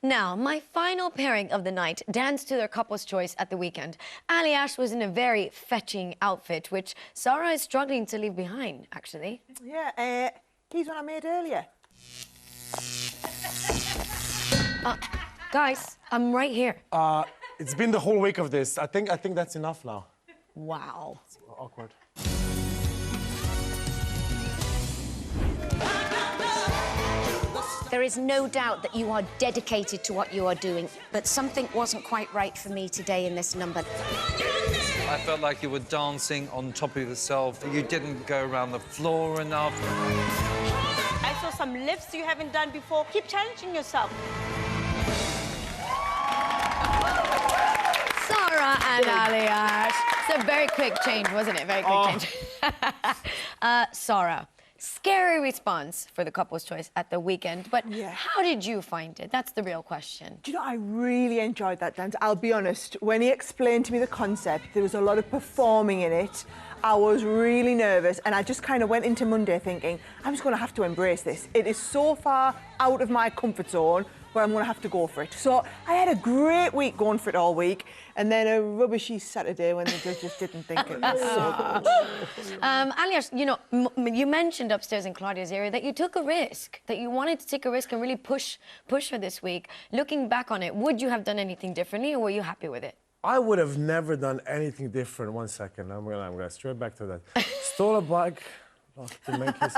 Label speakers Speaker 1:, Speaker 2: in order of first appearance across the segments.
Speaker 1: Now, my final pairing of the night danced to their couple's choice at the weekend. Aljaz was in a very fetching outfit, which Sara is struggling to leave behind, actually.
Speaker 2: Yeah, he's one I made earlier.
Speaker 1: Guys, I'm right here.
Speaker 3: It's been the whole week of this. I think that's enough now.
Speaker 1: Wow.
Speaker 3: It's awkward.
Speaker 4: There is no doubt that you are dedicated to what you are doing, but something wasn't quite right for me today in this number.
Speaker 5: I felt like you were dancing on top of yourself. You didn't go around the floor enough.
Speaker 6: I saw some lifts you haven't done before. Keep challenging yourself.
Speaker 1: Sara and Aljaz. It's a very quick change, wasn't it? Very quick change. Sara, scary response for the couple's choice at the weekend, but how did you find it? That's the real question.
Speaker 2: Do you know, I really enjoyed that dance. I'll be honest, when he explained to me the concept, there was a lot of performing in it. I was really nervous, and I just kind of went into Monday thinking, I'm just going to have to embrace this. It is so far out of my comfort zone, where I'm going to have to go for it. So I had a great week going for it all week, and then a rubbishy Saturday when the judges didn't think it was so good.
Speaker 1: Aljaz, you know, you mentioned upstairs in Claudia's area that you took a risk, that you wanted to take a risk and really push for this week. Looking back on it, would you have done anything differently, or were you happy with it?
Speaker 3: I would have never done anything different. 1 second, I'm gonna straight back to that. Stole a bike to make his...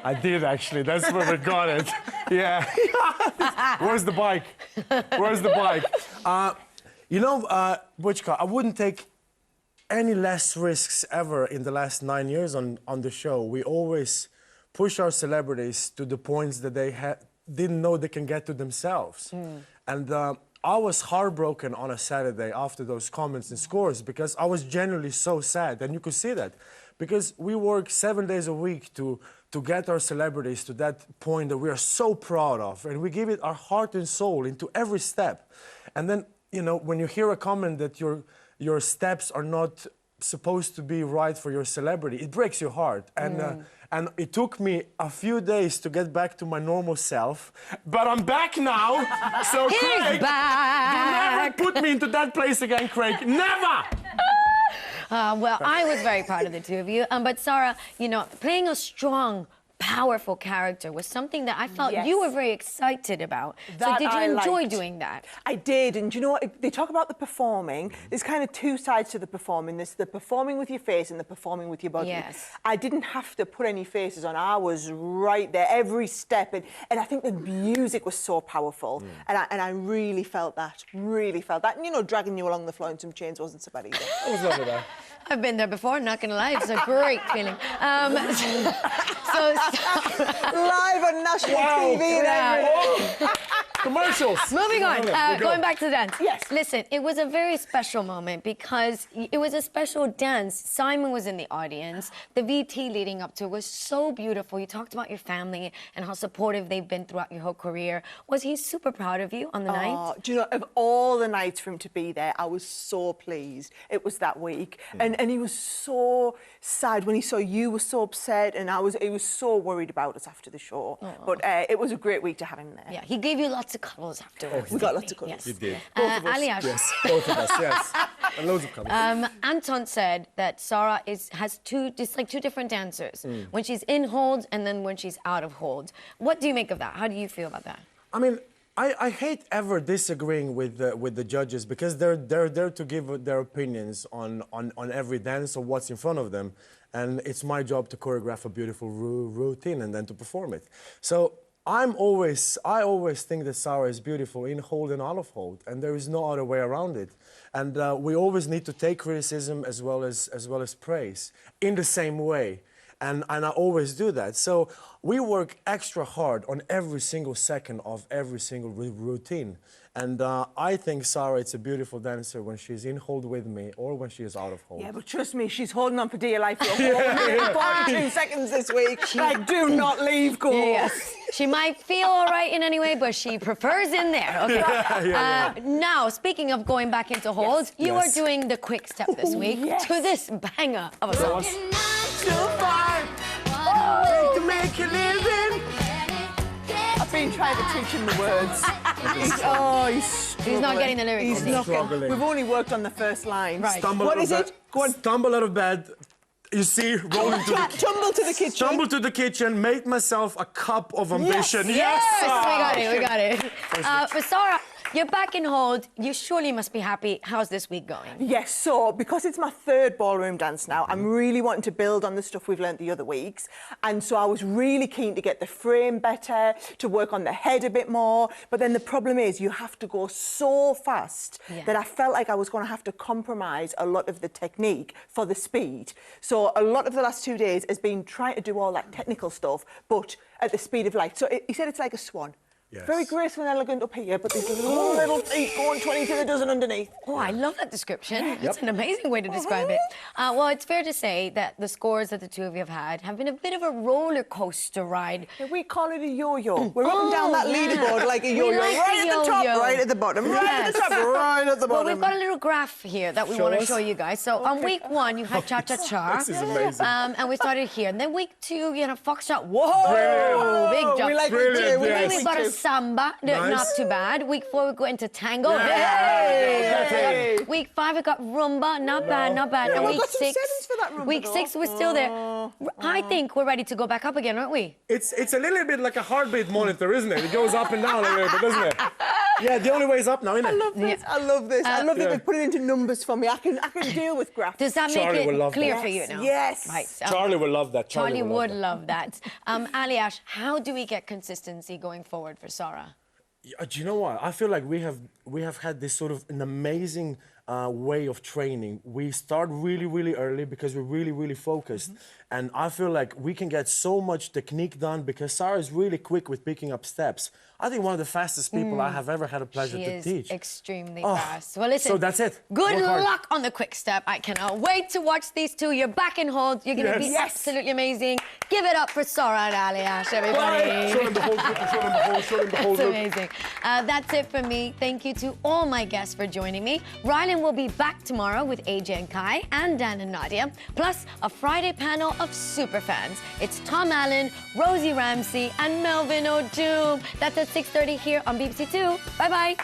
Speaker 3: I did, actually. That's where we got it. Yeah. Where's the bike? Where's the bike? You know, Butchka, I wouldn't take any less risks ever in the last 9 years on the show. We always push our celebrities to the points that they didn't know they can get to themselves. And I was heartbroken on a Saturday after those comments and scores because I was genuinely so sad, and you could see that. Because we work 7 days a week to get our celebrities to that point that we are so proud of, and we give it our heart and soul into every step. And then, you know, when you hear a comment that your steps are not supposed to be right for your celebrity, it breaks your heart. And it took me a few days to get back to my normal self, but I'm back now. So Craig, do never put me into that place again, Craig. Never!
Speaker 1: Well, I was very proud of the two of you. But Sara, you know, playing a strong, powerful character was something that I felt you were very excited about. So did you enjoy doing that?
Speaker 2: I did, and you know what? They talk about the performing. There's kind of two sides to the performing. There's the performing with your face and the performing with your body.
Speaker 1: Yes.
Speaker 2: I didn't have to put any faces on. I was right there, every step. And I think the music was so powerful. And I really felt that, And, you know, dragging you along the floor in some chains wasn't so bad either.
Speaker 3: I was loving that.
Speaker 1: I've been there before, not gonna lie, it's a great feeling. So
Speaker 2: live on national TV and everything.
Speaker 3: Commercials.
Speaker 1: Moving on, going back to the dance.
Speaker 2: Yes.
Speaker 1: Listen, it was a very special moment because it was a special dance. Simon was in the audience. The VT leading up to it was so beautiful. You talked about your family and how supportive they've been throughout your whole career. Was he super proud of you on the night?
Speaker 2: Do you know, of all the nights for him to be there, I was so pleased. It was that week. And he was so sad when he saw you were so upset, and he was so worried about us after the show. But it was a great week to have him there.
Speaker 1: Yeah, he gave you lots of cuddles afterwards.
Speaker 2: We got lots of cuddles.
Speaker 1: Yes.
Speaker 3: You did.
Speaker 1: Aljaz.
Speaker 3: Yes, both of us, yes. And loads of cuddles.
Speaker 1: Anton said that Sara has two different dancers. When she's in hold and then when she's out of hold. What do you make of that? How do you feel about that?
Speaker 3: I mean, I hate ever disagreeing with the judges because they're there to give their opinions on every dance or what's in front of them, and it's my job to choreograph a beautiful routine and then to perform it. So I always think that Sara is beautiful in hold and out of hold, and there is no other way around it. And we always need to take criticism as well as praise in the same way. And I always do that. So we work extra hard on every single second of every single routine. And I think Sara is a beautiful dancer when she's in hold with me or when she is out of hold.
Speaker 2: Yeah, but trust me, she's holding on for dear life. You're 42 seconds this week. Like, do not leave, go.
Speaker 1: Yes. She might feel all right in any way, but she prefers in there. Okay. Now, speaking of going back into holds, you are doing the quick step this week to this banger of a song.
Speaker 3: To make a living.
Speaker 2: I've been trying to teach him the words.
Speaker 1: He's not getting the lyrics.
Speaker 2: He's
Speaker 1: is he?
Speaker 2: not
Speaker 3: struggling.
Speaker 2: We've only worked on the first line.
Speaker 1: Right.
Speaker 2: What is it? Go on.
Speaker 3: Stumble out of bed. You see, rolling to the
Speaker 2: Tumble to the kitchen.
Speaker 3: Stumble to the kitchen, make myself a cup of ambition.
Speaker 1: Yes, we got it. But Sara, you're back in hold. You surely must be happy. How's this week going?
Speaker 2: Yes, so because it's my third ballroom dance now, I'm really wanting to build on the stuff we've learnt the other weeks. And so I was really keen to get the frame better, to work on the head a bit more. But then the problem is you have to go so fast that I felt like I was going to have to compromise a lot of the technique for the speed. So a lot of the last 2 days has been trying to do all that technical stuff, but at the speed of light. So he said it's like a swan.
Speaker 3: Yes.
Speaker 2: Very graceful and elegant up here, but these little feet going 20 to the dozen underneath.
Speaker 1: Oh, I love that description. That's an amazing way to describe it. Well, it's fair to say that the scores that the two of you have been a bit of a roller coaster ride.
Speaker 2: Yeah, we call it a yo-yo. We're up and down that leaderboard like a yo-yo.
Speaker 1: like
Speaker 2: Right
Speaker 1: the
Speaker 2: at the top,
Speaker 1: yo-yo.
Speaker 2: right at the bottom, right at the top, right at the
Speaker 1: Well,
Speaker 2: bottom.
Speaker 1: we've got a little graph here that we want to show you guys. So on week 1, you had cha-cha-cha.
Speaker 3: This is amazing.
Speaker 1: And we started here. And then week 2, you had a foxtrot. Whoa! Big jump.
Speaker 2: We like
Speaker 3: Brilliant,
Speaker 2: it too. We
Speaker 3: yes.
Speaker 2: like
Speaker 1: We've
Speaker 2: it
Speaker 1: got a
Speaker 2: too.
Speaker 1: samba. Not too bad. Week 4, we go into tango.
Speaker 2: Hey!
Speaker 1: Week 5, we got rumba. Not bad, not bad. And
Speaker 2: we've
Speaker 1: week
Speaker 2: got some
Speaker 1: 6,
Speaker 2: sevens for that rumba,
Speaker 1: week
Speaker 2: though.
Speaker 1: 6, we're still there. I think we're ready to go back up again, aren't we?
Speaker 3: It's a little bit like a heartbeat monitor, isn't it? It goes up and down a little bit, doesn't it? Yeah, the only way is up now, isn't it?
Speaker 2: I love this. I love this. I love that
Speaker 3: yeah.
Speaker 2: they put it into numbers for me. I can deal with graphs.
Speaker 1: Does that
Speaker 3: Charlie
Speaker 1: make
Speaker 3: will
Speaker 1: it
Speaker 3: love
Speaker 1: clear
Speaker 3: that.
Speaker 1: for you now?
Speaker 2: Yes.
Speaker 1: Right.
Speaker 3: Charlie will love that.
Speaker 1: Charlie
Speaker 3: will
Speaker 1: would
Speaker 3: love that.
Speaker 1: love that. Aljaz, how do we get consistency going forward for Sara?
Speaker 3: Do you know what? I feel like we have had this sort of an amazing way of training. We start really, really early because we're really, really focused. And I feel like we can get so much technique done because Sara is really quick with picking up steps. I think one of the fastest people I have ever had a pleasure
Speaker 1: She
Speaker 3: to
Speaker 1: is
Speaker 3: teach.
Speaker 1: extremely fast. Well, listen.
Speaker 3: So that's it.
Speaker 1: Good
Speaker 3: Work hard.
Speaker 1: luck on the quick step. I cannot wait to watch these two. You're back in hold. You're going to be
Speaker 3: Yes.
Speaker 1: absolutely amazing. Give it up for Sara and Aljaz, everybody.
Speaker 3: Show them the whole group, show them the whole, show them the whole
Speaker 1: That's
Speaker 3: look.
Speaker 1: amazing. That's it for me. Thank you to all my guests for joining me. Rylan will be back tomorrow with AJ and Kai and Dan and Nadia, plus a Friday panel of super fans. It's Tom Allen, Rosie Ramsey, and Melvin O'Doom. That's at 6:30 here on BBC Two. Bye-bye.